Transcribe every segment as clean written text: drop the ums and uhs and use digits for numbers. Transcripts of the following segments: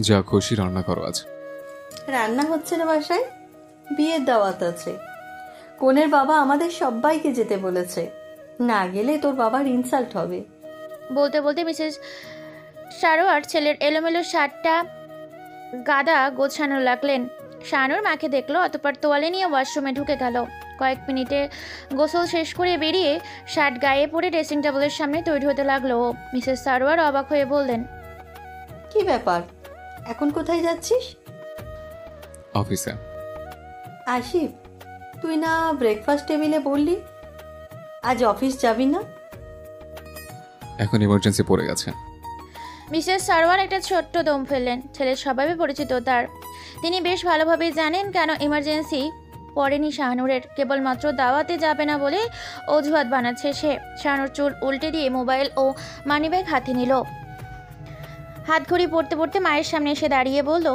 যা খুশি রান্না করো আজ। রান্না হচ্ছে না বাসায়, বিয়ের দাওয়াত আছে। কনের বাবা আমাদের সবাইকে যেতে বলেছে, না গেলে তোর বাবার ইনসাল্ট হবে। বলতে বলতে মিসেস সারোয়ার ছেলের এলোমেলো শার্টটা গাদা গোছানো লাগলেন। শাহানুর মাকে দেখলো, অতঃপর তোয়ালে নিয়ে ওয়াশরুমে ঢুকে গেল। কয়েক মিনিটে গোসল শেষ করে বেরিয়ে শার্ট গায়ে পরে ড্রেসিং টেবিলের সামনে তৈরি হতে লাগলো। মিসেস সারোয়ার অবাক হয়ে বললেন, কি ব্যাপার, এখন কোথায় যাচ্ছিস? অফিসে। আশিফ, তুই না ব্রেকফাস্ট টেবিলে বললি আজ অফিস যাবি না? এখন ইমার্জেন্সি পড়ে গেছে। মিসেস সারোয়ার একটা ছোট্ট দম ফেললেন। ছেলের স্বভাবে পরিচিত তার, তিনি বেশ ভালোভাবেই জানেন কেন ইমার্জেন্সি পড়েনি শাহানুরের। কেবলমাত্র দাওয়াতে যাবে না বলে অজুহাত বানাচ্ছে সে। শাহানুর চুল উল্টে দিয়ে মোবাইল ও মানিব্যাগ হাতে নিল। হাত ঘড়ি পড়তে পড়তে মায়ের সামনে এসে দাঁড়িয়ে বলল,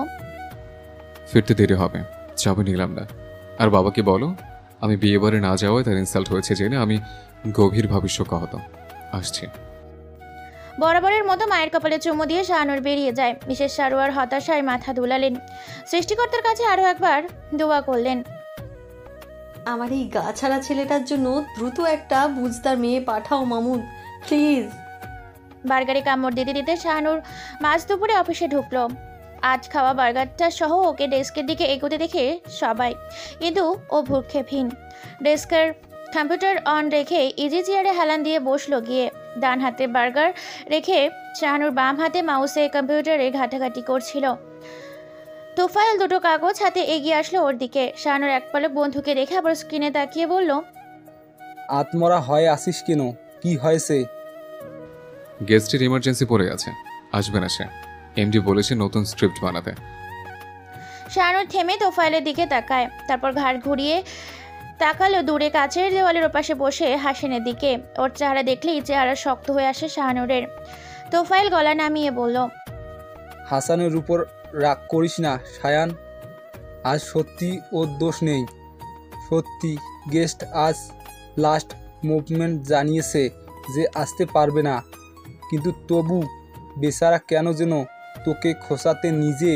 ফিরতে দেরি হবে, চাবি নিলাম না। আর বাবাকে বলো আমি বিয়ে বারে না যাওয়ায় তার ইনসাল্ট হয়েছে জেনে আমি গভীরভাবে শোকাহত। আসছি। বরাবরের মতো মায়ের কপালে চুমু দিয়ে শাহানুর বেরিয়ে যায়। মিসেস সারোয়ার হতাশায় মাথা দুলালেন। সৃষ্টিকর্তার কাছে আরও একবার দোয়া করলেন, আমার এই গা ছাড়া ছেলেটার জন্য দ্রুত একটা বুঝদার মেয়ে পাঠাও মামুন, প্লিজ। বার্গারে কামড় দিতে দিতে শাহানুর মাঝ দুপুরে অফিসে ঢুকলো। আজ খাওয়া বার্গারটা সহ ওকে ডেস্কের দিকে এগোতে দেখে সবাই, কিন্তু ও ভ্রুক্ষেপহীন। ডেস্কের কম্পিউটার অন রেখে ইজি চেয়ারে হেলান দিয়ে বসলো গিয়ে। ডান হাতে বার্গার রেখে শাহানুর বাম হাতে মাউসে কম্পিউটারে ঘাটাঘাটি করছিল। তোফায়েল দুটো কাগজ হাতে এগিয়ে আসলো ওর দিকে। শাহানুর এক পলক বন্ধুকে দেখে আবার স্ক্রিনে তাকিয়ে বলল, আত্মরা হয় আসিস কেন, কি হয়েছে? গেস্টের ইমার্জেন্সি পড়ে গেছে, আসবে না সে। এমডি বলেছে নতুন স্ক্রিপ্ট বানাতে। শাহানুর থেমে তোফায়েলের দিকে তাকায়, তারপর ঘাড় ঘুরিয়ে তাকালো দূরে কাছের দেওয়ালের ওপাশে বসে হাসিনের দিকে। ওর চেহারা দেখলেই চেহারা শক্ত হয়ে আসে শাহানুরের। তোফায়েল গলা নামিয়ে বলল, হাসানের উপর রাগ করিস না সায়ান, আজ সত্যি ওর দোষ নেই। সত্যি গেস্ট আজ লাস্ট মুভমেন্ট জানিয়েছে যে আসতে পারবে না, কিন্তু তবু বেচারা কেন যেন তোকে খোসাতে নিজে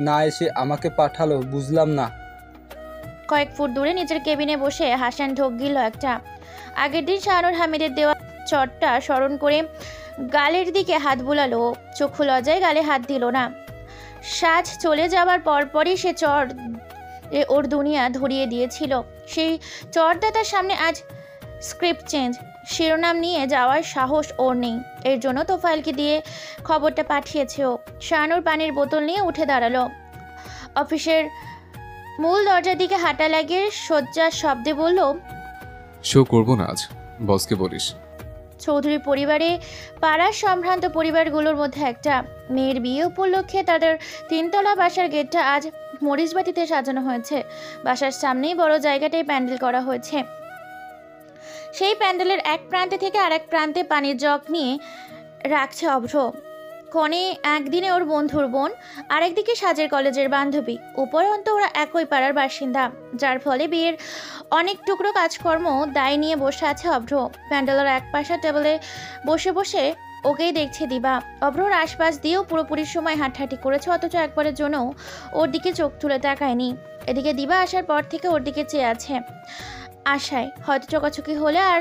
না এসে আমাকে পাঠালো, বুঝলাম না। কয়েক ফুট দূরে নিজের কেবিনে বসে হাসান ঢোক গিল একটা। আগের দিন শাহানুর হামিদের দেওয়া চটটা স্মরণ করে গালের দিকে হাত বুলালো। চক্ষু লজ্জায় গালে হাত দিল না। সাজ চলে যাওয়ার পরপরই সে চর ওর দুনিয়া ধরিয়ে দিয়েছিল। সেই চরদাতার সামনে আজ স্ক্রিপ্ট চেঞ্জ, শিরোনাম নিয়ে যাওয়ার সাহস ওর নেই। এর জন্য তোফায়েলকে দিয়ে খবরটা পাঠিয়েছে ও। শাহানুর পানির বোতল নিয়ে উঠে দাঁড়ালো। অফিসের মূল দরজার দিকে হাঁটা লাগিয়ে শয্যার শব্দে বলল, শো করবো না আজ, বসকে বলিস। চৌধুরী পরিবারে পাড়ার সম্ভ্রান্ত পরিবারগুলোর মধ্যে একটা। মেয়ের বিয়ে উপলক্ষে তাদের 3তলা বাসার গেটটা আজ মরিচবাতিতে সাজানো হয়েছে। বাসার সামনেই বড় জায়গাটায় প্যান্ডেল করা হয়েছে। সেই প্যান্ডেলের এক প্রান্তে থেকে আরেক প্রান্তে পানির জগ নিয়ে রাখছে অভ্র। কনে একদিনে ওর বন্ধুর বোন, আরেকদিকে সাজের কলেজের বান্ধবী। উপরন্ত ওরা একই পাড়ার বাসিন্দা, যার ফলে বিয়ের অনেক টুকরো কাজকর্ম দায় নিয়ে বসে আছে অভ্র। প্যান্ডেলের এক পাশে টেবিলে বসে বসে ওকেই দেখছে দিবা। অভ্রর আশপাশ দিয়েও পুরোপুরি সময় হাঁটাহাঁটি করেছে, অথচ একবারের জন্য ওর দিকে চোখ তুলে তাকায়নি। এদিকে দিবা আসার পর থেকে ওর দিকে চেয়ে আছে আশায় হয়তো চোকাচোকি হলে আর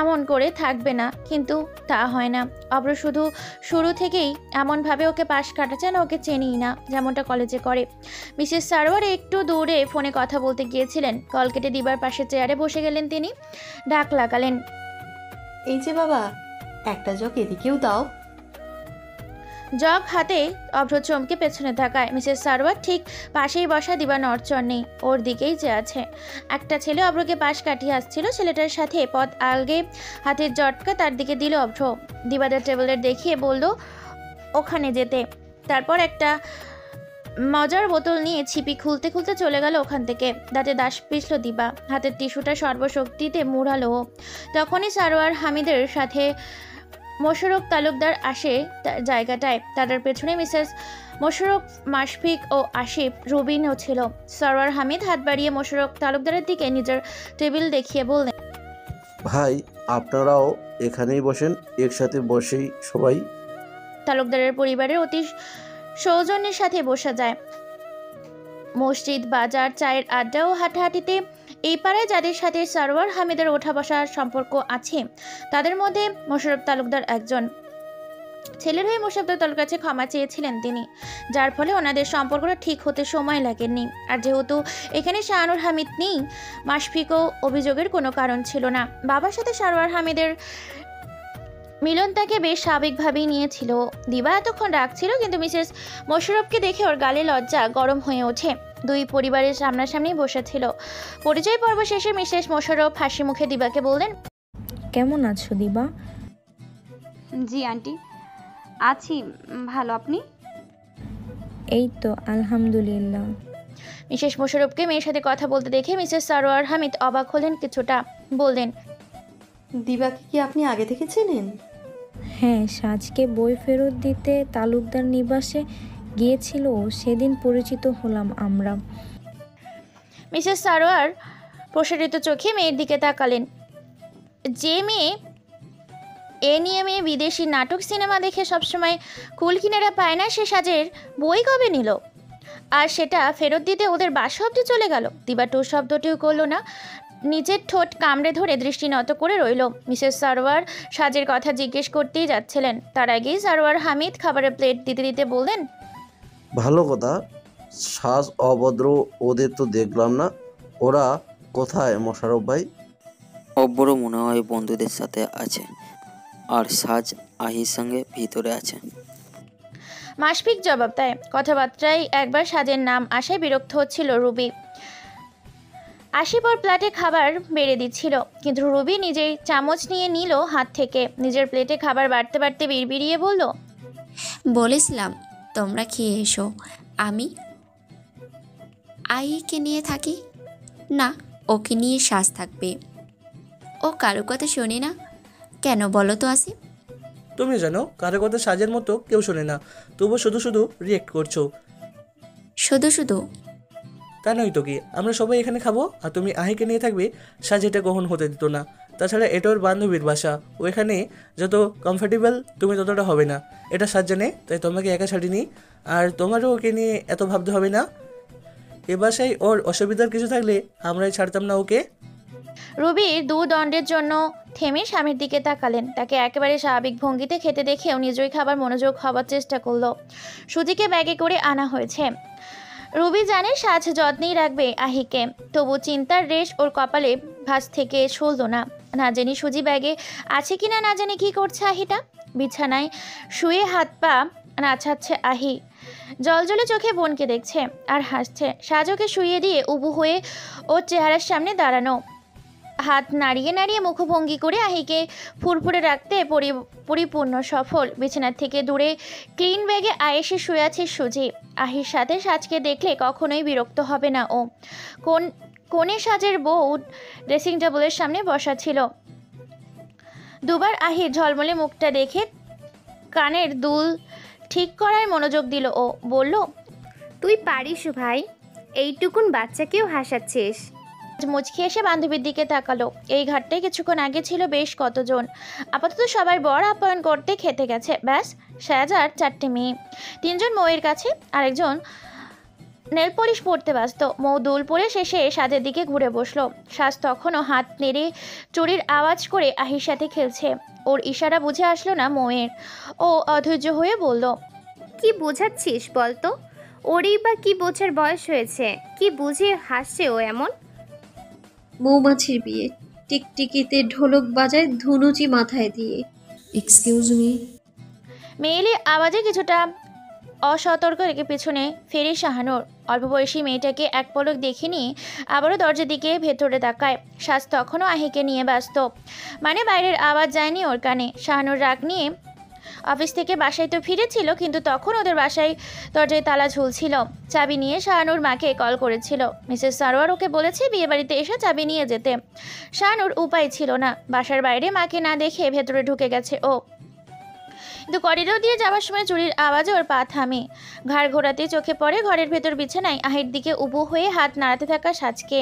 এমন করে থাকবে না, কিন্তু তা হয় না। অব্র শুধু শুরু থেকেই এমনভাবে ওকে পাশ কাটাচ্ছে না, ওকে চেনেই না, যেমনটা কলেজে করে। মিসেস সারোয়ার একটু দূরে ফোনে কথা বলতে গিয়েছিলেন। কল কেটে দিবার পাশে চেয়ারে বসে গেলেন তিনি। ডাক লাগালেন, এই যে বাবা, একটা জগ এদিকেও দাও। জগ হাতে অভ্র চমকে পেছনে তাকায়। মিসেস সারোয়ার ঠিক পাশেই বসা দিবা নড়চড় নেই, ওর দিকেই যে আছে। একটা ছেলে অভ্রকে পাশ কাটিয়ে আসছিল। ছেলেটার সাথে পথ আলগে হাতের জটকা তার দিকে দিল অভ্র। দিবাদের টেবিলের দেখিয়ে বলল ওখানে যেতে। তারপর একটা মজার বোতল নিয়ে ছিপি খুলতে খুলতে চলে গেল ওখান থেকে। দাঁতে দাস পিছল দিবা, হাতের টিস্যুটা সর্বশক্তিতে মুড়ালো। তখনই সারোয়ার হামিদের সাথে মোশাররফ তালুকদার আসে জায়গাটায়। তাদের পেছনে মিসেস মোশাররফ, মাশফিক ও আসিফ, রুবিনও ছিল। সরওয়ার হামিদ হাত বাড়িয়ে মোশাররফ তালুকদারের দিকে নিজের টেবিল দেখিয়ে বললেন, ভাই আপনারাও এখানেই বসেন, একসাথে বসেই সবাই। তালুকদারের পরিবারের অতি সৌজন্যের সাথে বসা যায়। মসজিদ, বাজার, চায়ের আড্ডা ও হাঁটাহাঁটিতে এই পাড়ায় যাদের সাথে সরওয়ার হামিদের ওঠা বসার সম্পর্ক আছে তাদের মধ্যে মোশাররফ তালুকদার একজন। ছেলের হয়ে মোশাররফ তালুকদার কাছে ক্ষমা চেয়েছিলেন তিনি, যার ফলে ওনাদের সম্পর্কটা ঠিক হতে সময় লাগেনি। আর যেহেতু এখানে শাহানুর হামিদ নেই, মাশফিকও অভিযোগের কোনো কারণ ছিল না। বাবার সাথে সরওয়ার হামিদের মিলন তাকে বেশ স্বাভাবিকভাবেই নিয়েছিল। দিবা এতক্ষণ রাখছিল, কিন্তু মিসেস মোশাররফকে দেখে ওর গালে লজ্জা গরম হয়ে ওঠে। দুই পরিবারের সামনাসামনি বসেছিল। পরিচয় পর্ব শেষে মিসেস মোশাররফ হাসি মুখে দিবাকে বললেন, কেমন আছো দিবা? জি আন্টি, আছি ভালো। আপনি? এই তো আলহামদুলিল্লাহ। মিসেস মোশাররফকে মেয়ের সাথে কথা বলতে দেখে মিসেস সরওয়ার হামিদ অবাক হলেন কিছুটা। বললেন, দিবাকে কি আপনি আগে থেকে চেনেন? হ্যাঁ, সাজকে বই ফেরত দিতে তালুকদার নিবাসে গিয়েছিল, সেদিন পরিচিত হলাম আমরা। মিসেস সরওয়ার প্রসারিত চোখে মেয়ের দিকে তাকালেন। যে মেয়ে নিয়ে বিদেশি নাটক সিনেমা দেখে সবসময় কুল কিনারা পায় না, সে সাজের বই কবে নিল? আর সেটা ফেরত দিতে ওদের বাসা অবধি চলে গেল। দিবা টু শব্দটিও করলো না, নিজের ঠোঁট কামড়ে ধরে দৃষ্টি নত করে রইল। মিসেস সরওয়ার সাজের কথা জিজ্ঞেস করতেই যাচ্ছিলেন, তার আগেই সরওয়ার হামিদ খাবারের প্লেট দিতে দিতে বললেন, ভালো কথা, সাজ অভদ্র, ওদের তো দেখলাম না। ওরা কোথায় মোশাররফ ভাই? অব্বর মনে হয় বন্ধুদের সাথে আছে, আর সাজ আহির সঙ্গে ভিতরে আছে। মাশফিক জবাব দেয়। কথাবার্তায় একবার সাজের নাম আসায় বিরক্ত হচ্ছিল রুবি। আশিপর প্লেটে খাবার বেড়ে দিচ্ছিল, কিন্তু রুবি নিজেই চামচ নিয়ে নিল হাত থেকে। নিজের প্লেটে খাবার বাড়তে বাড়তে বিড়বিড়িয়ে বলল, বলেছিলাম তোমরা খেয়ে এসো, আমি আইকে নিয়ে থাকি না, ওকে নিয়ে শ্বাস থাকবে। ও কারো কথা শোনে না কেন বলো তো আসিফ? তুমি জানো কারো কথা সাজের মতো কেউ শোনে না, তবু শুধু শুধু রিয়েক্ট করছো। শুধু শুধু তা নয় তো কি, আমরা সবাই এখানে খাবো আর তুমি আহিকে নিয়ে থাকবে, সাজ এটা কখন হতে দিত না। তাছাড়া এটা ওর বান্ধবীর বাসা, ও এখানে যত কমফর্টেবল তুমি ততটা হবে না, এটা সাজ জানে, তাই তোমাকে একা ছাড়িনি। আর তোমারও ওকে নিয়ে এত ভাবতে হবে না। এ বাসায় ওর অসুবিধার কিছু থাকলে আমরাই ছাড়তাম না ওকে। রুবির দু দণ্ডের জন্য থেমে স্বামীর দিকে তাকালেন। তাকে একেবারে স্বাভাবিক ভঙ্গিতে খেতে দেখেও নিজেই খাবার মনোযোগ হবার চেষ্টা করলো। সুজিকে ব্যাগে করে আনা হয়েছে। রুবি জানে সাজ যত্নেই রাখবে আহিকে, তবু চিন্তার রেশ ওর কপালে ভাঁজ থেকে ছুলল না। না জানি সুজি ব্যাগে আছে কিনা, না জানি কি করছে আহিটা। বিছানায় শুয়ে হাত পা নাচাচ্ছে আহি, জলজলে চোখে বোনকে দেখছে আর হাসছে। সাজকে শুয়ে দিয়ে উবু হয়ে ওর চেহারার সামনে দাঁড়ানো, হাত নাড়িয়ে নাড়িয়ে মুখভঙ্গি করে আহিকে ফুরফুরে রাখতে পরিপূর্ণ সফল। বিছানার থেকে দূরে ক্লিন ব্যাগে আয়েসে শুয়ে আছে সুজি। আহির সাথে সাজকে দেখলে কখনোই বিরক্ত হবে না ও। কোণে সাজের বউ ড্রেসিং টেবিলের সামনে বসা ছিল। দুবার আহির ঝলমলে মুখটা দেখে কানের দুল ঠিক করার মনোযোগ দিল ও। বলল, তুই পারিস ভাই, এইটুকুন বাচ্চাকেও হাসাচ্ছিস। মুচকি এসে বান্ধবীর দিকে তাকালো। এই ঘাটটায় কিছুক্ষণ আগে ছিল বেশ কতজন। আপাতত সবাই বর আপ্যায়ন করতে খেতে গেছে। ব্যাস, সাজ আর 4টে মেয়ে। 3জন মৌয়ের কাছে, আরেকজন নেল পলিশ পরতে ব্যস্ত। মৌ দুল পরে শেষে সাজের দিকে ঘুরে বসলো। সাজ তখনও হাত নেড়ে চুরির আওয়াজ করে আহির সাথে খেলছে। ওর ইশারা বুঝে আসলো না মৌয়ের। ও অধৈর্য হয়ে বলল, কি বোঝাচ্ছিস বলতো? ওরই বা কি বোঝার বয়স হয়েছে? কি বুঝে হাসছে ও এমন? মৌমাছির বিয়ে, টিকটিকিতে ঢোলক বাজায় ধুনুচি মাথায় দিয়ে। Excuse me. মেয়েলি আওয়াজে কিছুটা অসতর্ক রেখে পেছনে ফেরে শাহানুর। অল্প বয়সী মেয়েটাকে এক পলক দেখে নিয়ে আবারও দরজার দিকে ভেতরে তাকায়। সাজ তখনও আহিকে নিয়ে ব্যস্ত, মানে বাইরের আওয়াজ যায়নি ওর কানে। শাহানুর রাগ নিয়ে অফিস থেকে বাসায় তো ফিরেছিল, কিন্তু তখন ওদের বাসায় দরজায় তালা ঝুলছিল। চাবি নিয়ে শাহানুর মাকে কল করেছিল। মিসেস সরওয়ার ওকে বলেছে বিয়েবাড়িতে এসে চাবি নিয়ে যেতে। শাহানুর উপায় ছিল না, বাসার বাইরে মাকে না দেখে ভেতরে ঢুকে গেছে ও। কিন্তু করিডোর দিয়ে যাওয়ার সময় চুরির আওয়াজে ওর পা থামে। ঘাড় ঘোরাতে চোখে পড়ে ঘরের ভেতর বিছানায় আহির দিকে উবু হয়ে হাত নাড়াতে থাকা সাজকে।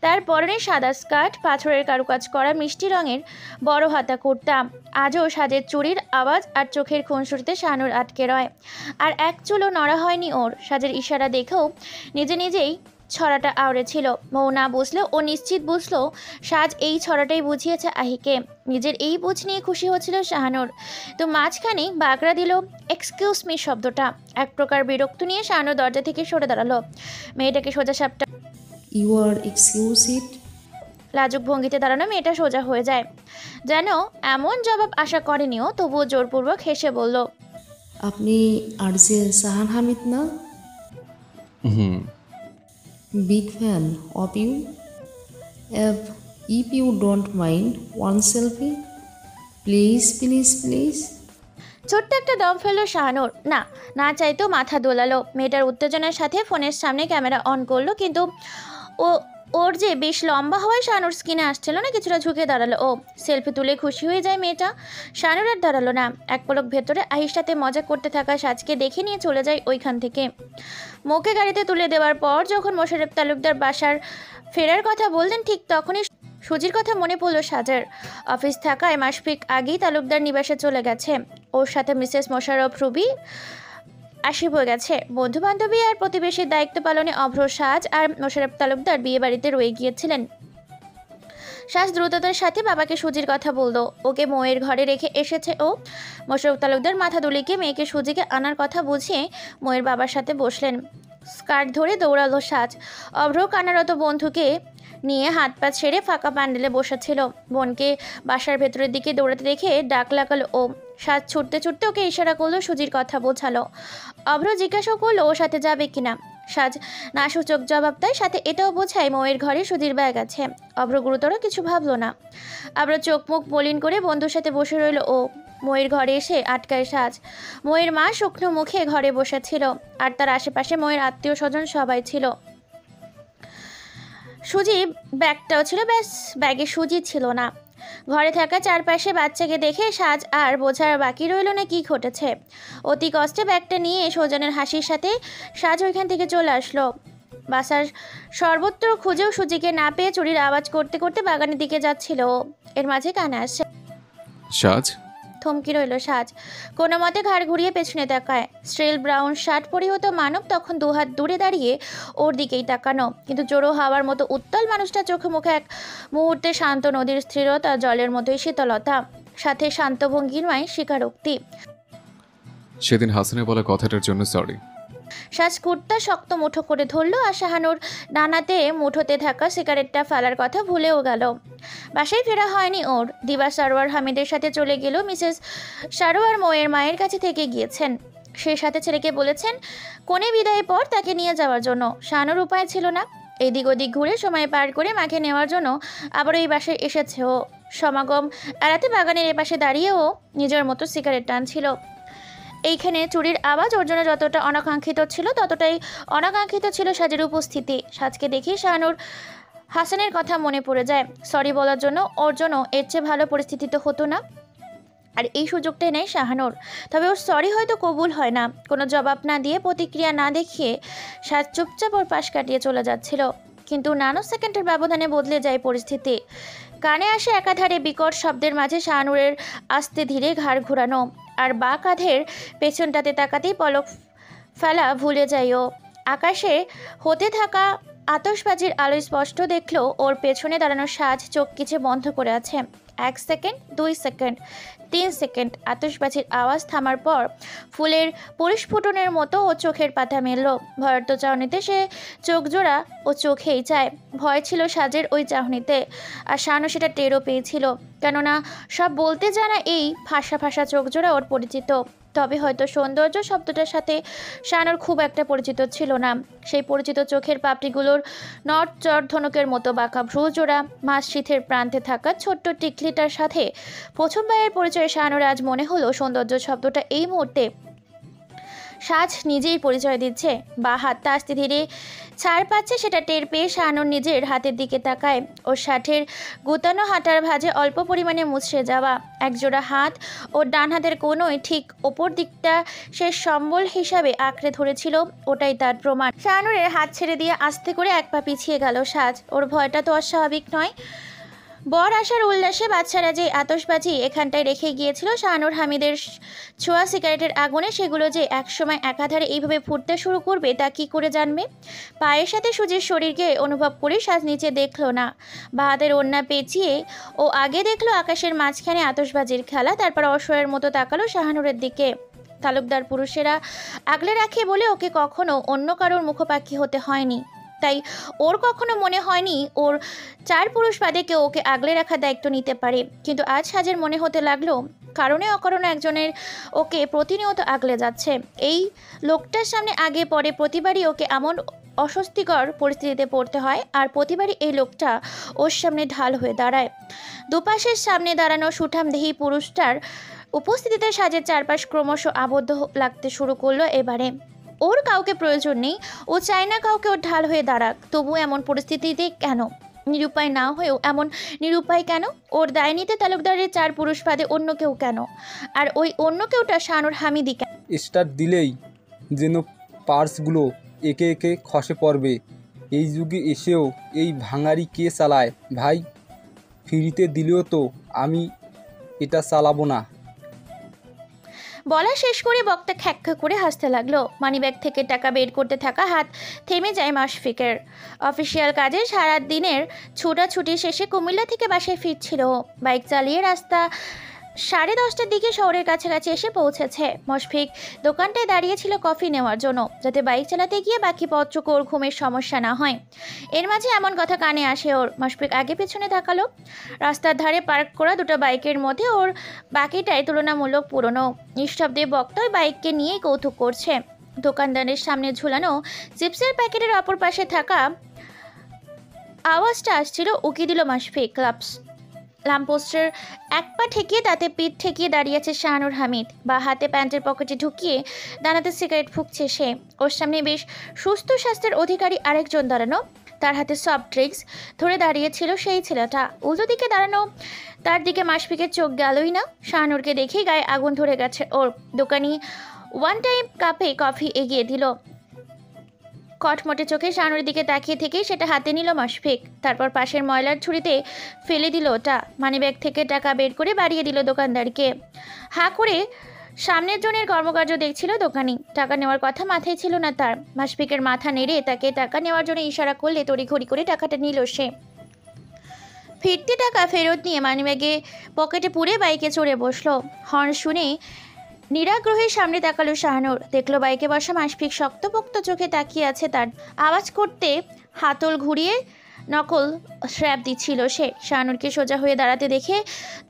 তার পরনে সাদা স্কার্ট, পাথরের কারুকাজ করা মিষ্টি রঙের বড় হাতা কুর্তা। আজও সাজের চুরির আওয়াজ আর চোখের খুনসুটিতে শাহানুর আটকে রয়। আর এক চুলও নড়া হয়নি ওর। সাজের ইশারা দেখেও নিজেই ছড়াটা আওড়েছিল। মৌ না বুঝলেও ও নিশ্চিত বুঝলো সাজ এই ছড়াটাই বুঝিয়েছে আহিকে। নিজের এই বুঝ নিয়ে খুশি হচ্ছিল শাহানুর। তো মাঝখানে বাগড়া দিল এক্সকিউজ মি শব্দটা। এক প্রকার বিরক্ত নিয়ে শাহানুর দরজা থেকে সরে দাঁড়ালো। মেয়েটাকে সোজা সাপটা ইউ আর এক্সকিউজ ইট। লাজুক ভঙ্গিতে দাঁড়ানো মেয়েটা সোজা হয়ে যায়, যেন এমন জবাব আশা করেনিও। তবুও জোরপূর্বক হেসে বলল, আপনি আরজে সাহান হামিদ না? হুম। Big fan of you. If you don't mind, one selfie. Please. ছোট্ট একটা দম ফেললো শাহানুর। না চাইতেও মাথা দোলালো। মেয়েটার উত্তেজনার সাথে ফোনের সামনে ক্যামেরা অন করলো, কিন্তু ওর যে বেশ লম্বা হওয়ায় শাহানুর স্কিনে আসছিল না। কিছুটা ঝুঁকে দাঁড়ালো ও। সেলফি তুলে খুশি হয়ে যায় মেয়েটা। শাহানুর আর দাঁড়ালো না। এক পলক ভেতরে আহির সাথে মজা করতে থাকা সাজকে দেখে নিয়ে চলে যায় ওইখান থেকে। মুখে গাড়িতে তুলে দেওয়ার পর যখন মোশাররফ তালুকদার বাসার ফেরার কথা বললেন, ঠিক তখনই সুজির কথা মনে পড়লো সাজের। অফিস থাকায় মাসফিক আগেই তালুকদার নিবাসে চলে গেছে। ওর সাথে মিসেস মোশাররফ রুবি আসিব গেছে। বন্ধু বান্ধবী আর প্রতিবেশীর দায়িত্ব পালনে অভ্র সাজ আর মোশাররফ তালুকদার বিয়ে বাড়িতে রয়ে গিয়েছিলেন। সাজ দ্রুততার সাথে বাবাকে সুজির কথা বললো। ওকে মৌয়ের ঘরে রেখে এসেছে ও। মোশাররফ তালুকদার মাথা দুলিকে মেয়েকে সুজিকে আনার কথা বুঝিয়ে মৌয়ের বাবার সাথে বসলেন। স্কার্ট ধরে দৌড়ালো সাজ। অভ্র কানারত বন্ধুকে নিয়ে হাত পা ছেড়ে ফাঁকা প্যান্ডেলে বসেছিল। বোনকে বাসার ভেতরের দিকে দৌড়াতে দেখে ডাক লাগালো ও। সাজ ছুটতে ওকে ইশারা করলো, সুজির কথা বোঝালো। অভ্র জিজ্ঞাসা করলো ওর সাথে যাবে কিনা। সাজ না সূচক জবাব দেয়, সাথে এটাও বোঝায় মৌয়ের ঘরে সুজির ব্যাগ আছে। অভ্র গুরুতর কিছু ভাবলো না। আবার চোখ মুখ মলিন করে বন্ধুর সাথে বসে রইল ও। মৌয়ের ঘরে এসে আটকায় সাজ। মৌয়ের মা শুকনো মুখে ঘরে বসেছিল, আর তার আশেপাশে মৌয়ের আত্মীয় স্বজন সবাই ছিল। সুজি ব্যাগটাও ছিল, ব্যাস ব্যাগে সুজি ছিল না। ঘরে থাকা চারপাশে বাচ্চাকে দেখে সাজ আর বোঝার বাকি রইল না কি ঘটেছে। অতি কষ্টে ব্যাগটা নিয়ে সৌজনের হাসির সাথে সাজ ওইখান থেকে চলে আসলো। বাসার সর্বত্র খুঁজেও সুজিকে না পেয়ে চুরির আওয়াজ করতে করতে বাগানের দিকে যাচ্ছিল। এর মাঝে কানে আসছে, সাজ। থমকি রইল সাজ। কোনো মতে ঘাড় ঘুরিয়ে পেছনে তাকায়। স্ট্রেল ব্রাউন শার্ট পরিহিত মানব তখন দুহাত দূরে দাঁড়িয়ে ওর দিকেই তাকানো। কিন্তু জোড়ো হাওয়ার মতো উত্তাল মানুষটা চোখে মুখে এক মুহূর্তে শান্ত নদীর স্থিরতা, জলের মতোই শীতলতা, সাথে শান্ত ভঙ্গিময় স্বীকারোক্তি। সেদিন হাসানের বলা কথাটার জন্য সরি। সাজ কুর্তা শক্ত মুঠো করে ধরল আর শাহানুর ডানাতে মুঠোতে থাকা সিগারেটটা ফেলার কথা ভুলেও গেল। বাসায় ফেরা হয়নি ওর। দিবা সারোয়ার হামিদের সাথে চলে গেল। মিসেস সারোয়ার মৌয়ের মায়ের কাছে থেকে গিয়েছেন। সে সাথে ছেলেকে বলেছেন কোণে বিদায়ের পর তাকে নিয়ে যাওয়ার জন্য। শাহানুর উপায় ছিল না। এদিক ওদিক ঘুরে সময় পার করে মাকে নেওয়ার জন্য আবার এই বাসায় এসেছে ও। সমাগম এড়াতে বাগানের এপাশে দাঁড়িয়ে ও নিজের মতো সিগারেট টানছিল। এইখানে চুরির আওয়াজ ওর জন্য যতটা অনাকাঙ্ক্ষিত ছিল, ততটাই অনাকাঙ্ক্ষিত ছিল সাজের উপস্থিতি। সাজকে দেখে শাহানুর হাসানের কথা মনে পড়ে যায়। সরি বলার জন্য ওর জন্য এর চেয়ে ভালো পরিস্থিতি তো হতো না। আর এই সুযোগটাই নেই শাহানুর। তবে ওর সরি হয়তো কবুল হয় না। কোনো জবাব না দিয়ে, প্রতিক্রিয়া না দেখিয়ে সাজ চুপচাপ ওর পাশ কাটিয়ে চলে যাচ্ছিল। কিন্তু ন্যানো সেকেন্ডের ব্যবধানে বদলে যায় পরিস্থিতি। কানে আসে একাধারে বিকট শব্দের মাঝে শাহানুরের আস্তে ধীরে ঘাড় ঘোরানো, আর বা কাঁধের পেছনটাতে তাকাতেই পলক ফেলা ভুলে যায় ও। আকাশে হতে থাকা আতশবাজির আলো স্পষ্ট দেখলো ওর পেছনে দাঁড়ানো সাজ চোখ কিছু বন্ধ করে আছে। 1 সেকেন্ড, 2 সেকেন্ড, 3 সেকেন্ড। আতশবাজির আওয়াজ থামার পর ফুলের পরিস্ফুটনের মতো ও চোখের পাতা মেলল। ভয়ার্ত চাহনিতে সে চোখ জোড়া ও চোখেই চায়। ভয় ছিল সাজের ওই চাহনিতে, আর শানু সেটা টেরও পেয়েছিল। কেননা সব বলতে জানা এই ফাঁসা ফাঁসা চোখ জোড়া ওর পরিচিত। তবে হয়তো সৌন্দর্য শব্দটার সাথে শানুর খুব একটা পরিচিত ছিল না। সেই পরিচিত চোখের পাপড়িগুলোর নট চর ধনুকের মতো বাঁকা ভ্রুজোড়া, মাছ শীতের প্রান্তে থাকা ছোট্ট টিকলিটার সাথে প্রথমবারের পরিচয়ে শানুর আজ মনে হলো সৌন্দর্য শব্দটা এই মুহূর্তে সাজ নিজেই পরিচয় দিচ্ছে, বা হাতটা আস্তে ধীরে ছাড় পাচ্ছে সেটা টের পেয়ে শাহানুর নিজের হাতের দিকে তাকায়। ওর শার্টের গুতানো হাঁটার ভাঁজে অল্প পরিমাণে মুছড়ে যাওয়া একজোড়া হাত ওর ডান হাতের কোনোই ঠিক ওপর দিকটা সে সম্বল হিসাবে আঁকড়ে ধরেছিল, ওটাই তার প্রমাণ। শাহানুরের হাত ছেড়ে দিয়ে আস্তে করে এক পা পিছিয়ে গেল সাজ। ওর ভয়টা তো অস্বাভাবিক নয়। বর আসার উল্লাসে বাচ্চারা যে আতশবাজি এখানটায় রেখে গিয়েছিল শাহানুর হামিদের ছোঁয়া সিগারেটের আগুনে, সেগুলো যে একসময় একাধারে এইভাবে ফুটতে শুরু করবে তা কি করে জানবে? পায়ের সাথে সুজির শরীরকে অনুভব করে সাজ নিচে দেখলো না। বাহাদের ওড়না পেঁচিয়ে ও আগে দেখলো আকাশের মাঝখানে আতশবাজির খেলা, তারপর অসহায়ের মতো তাকালো শাহানুরের দিকে। তালুকদার পুরুষেরা আগলে রাখে বলে ওকে কখনো অন্য কারোর মুখপাক্ষী হতে হয়নি, তাই ওর কখনো মনে হয়নি ওর 4 পুরুষ বাদে কেউ ওকে আগলে রাখার দায়িত্ব নিতে পারে। কিন্তু আজ সাজের মনে হতে লাগলো কারণে অকারণে একজনের ওকে প্রতিনিয়ত আগলে যাচ্ছে। এই লোকটার সামনে আগে পরে প্রতিবারই ওকে এমন অস্বস্তিকর পরিস্থিতিতে পড়তে হয়, আর প্রতিবারই এই লোকটা ওর সামনে ঢাল হয়ে দাঁড়ায়। দুপাশের সামনে দাঁড়ানো সুঠামদেহী পুরুষটার উপস্থিতিতে সাজের চারপাশ ক্রমশ আবদ্ধ লাগতে শুরু করলো। এবারে ওর কাউকে প্রয়োজন নেই, ও চায় না কাউকে ওর ঢাল হয়ে দাঁড়াক। তবু এমন পরিস্থিতিতে কেন? নিরুপায় না হয়েও এমন নিরুপায় কেন? ওর দায় নিতে তালুকদারের 4 পুরুষ বাদে অন্য কেউ কেন? আর ওই অন্য কেউটা শাহানুর হামিদি কেন? স্টার্ট দিলেই যেন পার্সগুলো একে একে খসে পড়বে। এই যুগে এসেও এই ভাঙারি কে চালায় ভাই? ফ্রিতে দিলেও তো আমি এটা চালাবো না। বলা শেষ করে বক্তা খ্যাক করে হাসতে লাগলো। মানিব্যাগ থেকে টাকা বের করতে থাকা হাত থেমে যায় মাশফিকের। অফিসিয়াল কাজে সারা দিনের ছোটাছুটি শেষে কুমিল্লা থেকে বাসায় ফিরছিল। বাইক চালিয়ে রাস্তা 10:30টার দিকে শহরের কাছাকাছি এসে পৌঁছেছে। মুশফিক দোকানটায় দাঁড়িয়েছিল কফি নেওয়ার জন্য, যাতে বাইক চালাতে গিয়ে বাকি পত্রকে ওর ঘুমের সমস্যা না হয়। এর মাঝে এমন কথা কানে আসে ওর। মুশফিক আগে পেছনে তাকালো। রাস্তার ধারে পার্ক করা 2টা বাইকের মধ্যে ওর বাকিটাই তুলনামূলক পুরনো। নিঃশব্দে বক্তা ওই বাইককে নিয়েই কৌতুক করছে। দোকানদারের সামনে ঝুলানো চিপসের প্যাকেটের অপর পাশে থাকা আওয়াজটা আসছিল উকি দিল মুশফিক। ল্যাম্পপোস্টের এক পা ঠেকিয়ে তাতে পিঠ ঠেকিয়ে দাঁড়িয়ে আছে শাহানুর হামিদ, বা হাতে প্যান্টের পকেটে ঢুকিয়ে দানাতে সিগারেট ফুঁকছে সে। ওর সামনে বেশ সুস্থ স্বাস্থ্যের অধিকারী আরেকজন দাঁড়ানো, তার হাতে সফট ড্রিঙ্কস ধরে দাঁড়িয়েছিল সেই ছেলেটা। উল্টো দিকে দাঁড়ানো তার দিকে মুশফিকের চোখ গেলই না। শাহানুরকে দেখেই গায়ে আগুন ধরে গেছে ওর। দোকানি 1 টাইম কাপে কফি এগিয়ে দিল। কটমটে চোখে শাহানুরের দিকে তাকিয়ে থেকেই সেটা হাতে নিল মুশফিক। তারপর পাশের ময়লার ঝুড়িতে ফেলে দিল ওটা। মানিব্যাগ থেকে টাকা বের করে বাড়িয়ে দিল দোকানদারকে। হাঁ করে সামনের জনের কর্মকার্য দেখছিল দোকানি। টাকা নেওয়ার কথা মাথায় ছিল না তার। মুশফিকের মাথা নেড়ে তাকে টাকা নেওয়ার জন্য ইশারা করলে তড়িঘড়ি করে টাকাটা নিল সে। ফিরতি টাকা ফেরত নিয়ে মানিব্যাগে পকেটে পুরে বাইকে চড়ে বসলো। হর্ন শুনে নিরাগ্রহের সামনে তাকালো শাহানুর। দেখলো বাইকে বসা মুশফিক শক্তপোক্ত চোখে তাকিয়ে আছে তার। আওয়াজ করতে হাতল ঘুরিয়ে নকল শ্র্যাপ দিচ্ছিল সে। শাহানুরকে সোজা হয়ে দাঁড়াতে দেখে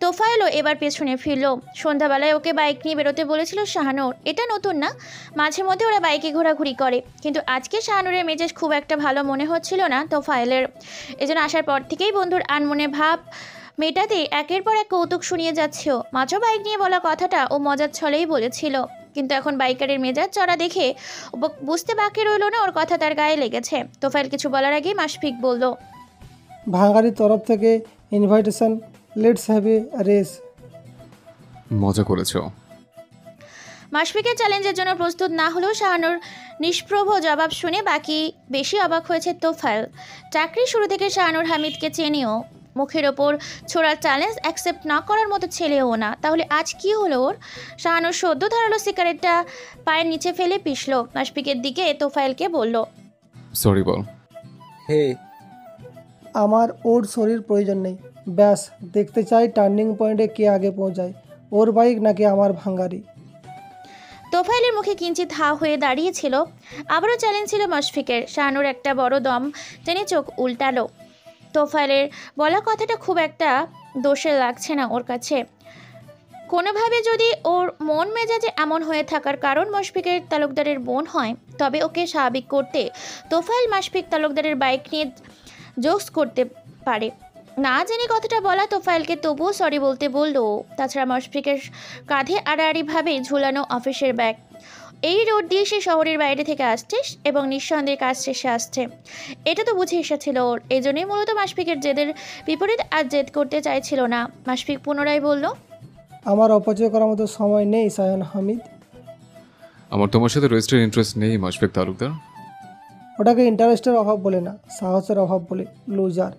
তোফায়েলও এবার পেছনে ফিরল। সন্ধ্যাবেলায় ওকে বাইক নিয়ে বেরোতে বলেছিল শাহানুর। এটা নতুন না, মাঝে মধ্যে ওরা বাইকে ঘোরাঘুরি করে। কিন্তু আজকে শাহানুরের মেজাজ খুব একটা ভালো মনে হচ্ছিল না তোফায়েলের। এজন্য আসার পর থেকেই বন্ধুর আনমনে ভাব মেটাতে একের পর এক কৌতুক শুনিয়ে যাচ্ছেও। মাত্র বাইক নিয়ে বলা কথাটা ও মজার ছলেই বলেছিল, কিন্তু এখন বাইকারের মেজাজ চড়া দেখে বুঝতে বাকি রইল না ওর কথা তার গায়ে লেগেছে। তোফায়েল কিছু বলার আগেই মুশফিক বলল, ভাঙারির তরফ থেকে invitation, let's have a race. মজা করেছো। মুশফিকের চ্যালেঞ্জের জন্য প্রস্তুত না হলেও শাহানুর নিষ্প্রভ জবাব শুনে বাকি বেশি অবাক হয়েছে তোফায়েল। চাকরি শুরু থেকে শাহানুর হামিদকে চেনেও, মুখের ওপর ছোড়ার চ্যালেঞ্জ অ্যাকসেপ্ট না করার মতো ছেলেও না। তাহলে আজ কি হলো ওর? শাহানুর সদ্য ধারালো সিগারেটটা পায়ের নিচে ফেলে পিষল। মুশফিকের দিকে তোফায়েলকে বলল, সরি বল। হে, আমার ওর শরীর প্রয়োজন নেই। ব্যাস দেখতে চাই টার্নিং পয়েন্টে কে আগে পৌঁছায়, ওর বাইক নাকি আমার ভাঙারি। তোফায়েলের মুখে কিঞ্চিত হা হয়ে দাঁড়িয়েছিল। আবারও চ্যালেঞ্জ ছিল মুশফিকের। শাহানুর একটা বড় দম টেনে চোখ উল্টালো। তোফায়েলের বলা কথাটা খুব একটা দোষে লাগছে না ওর কাছে। কোনোভাবে যদি ওর মন মেজাজে এমন হয়ে থাকার কারণ মুশফিকের তালুকদারের বোন হয়, তবে ওকে স্বাভাবিক করতে তোফায়েল মুশফিক তালুকদারের বাইক নিয়ে জোকস করতে পারে। না জেনে কথাটা বলা তোফায়েলকে তবুও সরি বলতে বলল। তাছাড়া মুশফিকের কাঁধে আড়াআড়িভাবে ঝুলানো অফিসের ব্যাগ, এই রোড দিয়ে সে শহরের বাইরে থেকে আসছে এবং নিঃসন্দেহে কাজ শেষে আসছে। এটা তো বুঝে এসেছিল ওর। এই জন্যই মূলত মাশফিকের জেদের বিপরীত আর জেদ করতে চাইছিল না। মাশফিক পুনরায় বলল, আমার অপচয় করার মতো সময় নেই সায়ান হামিদ। আমার তোমার সাথে রেজিস্টার ইন্টারেস্ট নেই মাশফিক তালুকদার। ওটাকে ইন্টারেস্টের অভাব বলে না, সাহসের অভাব বলে, লুজার।